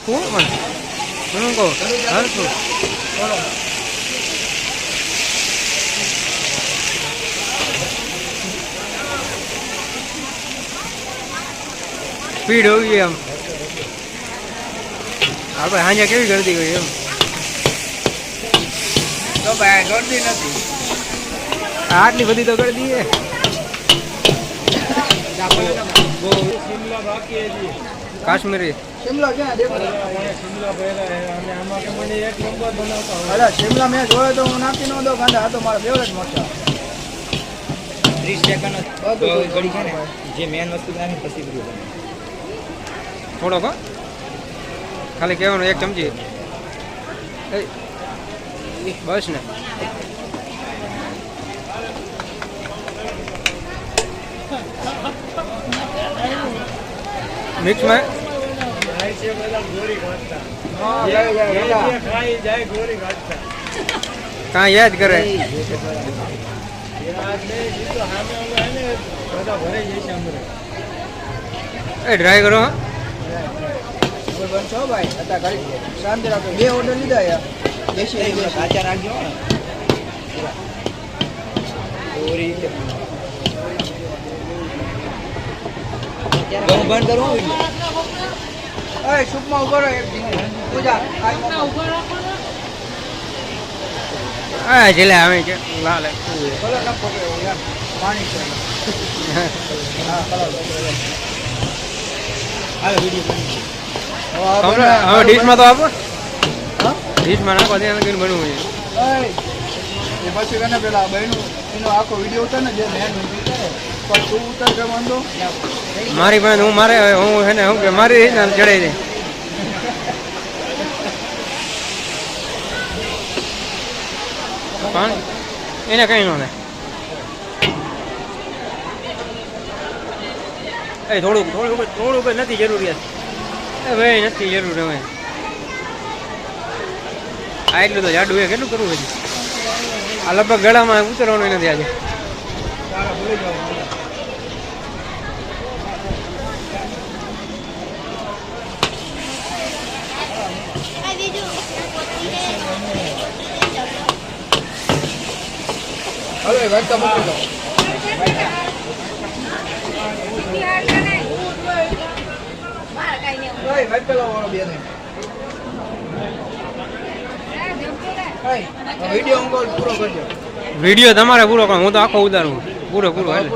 હરખું પણ હું કહું હરખું સ્પીડ હોવી એમ આપણે સાંજે કેવી ગરદી હોય એમ તો ભાઈ ગરદી નથી આટલી બધી તો ગરદી હે કાશ્મીરી शिमला क्या देखो शिमला पहला है અને આમાં કે મને એક નંબર બનાવતા હોય અલા शिमला મેં જોયો તો હું નાખી નો દો ગાંડા આ તો મારો ફેવરેટ મરચા 30 સેકન્ડ બધું ઘડી છે ને જે મેન વસ્તુ નાખી પછી બધું થોડોક ખાલી કહેવાનું એક ચમચી બસ ને मिक्स में कहाँ याद करे ट्राई करो भाई शांति रखो बे ऑर्डर लीधा यार देशी काचा राखજો બંધ કરો એ સુપમાં ઉભો રહો એક પૂજા આજના ઉભો રાખો ને આ જેલે આવે કે લાલ બોલો ન પકડો યાર પાણી છે હા કલર હાલો વિડિયો બની હવે ડીશમાં તો આપો હા ડીશમાં નાખો ત્યાં લગીને બનવું છે એ પછી કને પેલા બહેનું એનો આખો વિડિયો ઉતાર ને જે મેન વિડિયો પણ તું ઉતાર કે વાંધો મારી પાસે હું મારે હું હે ને હું કે મારી રીતના ચડાઈ દે પાણી એને કઈ ન થાય એ થોડુંક નથી જરૂરિયાત એ ભાઈ નથી જરૂર હવે આ એટલું તો જાડું એ કેટલું કરવું છે આ લગભગ ગળામાં ઉતરવાનું નથી આજે હવે વાટકા મૂકી દો વાટકા લાવો બે ને વિડિયો પૂરો કરજો વિડિયો તમારે પૂરો કરો હું તો આખો ઉતારું પૂરો હાલે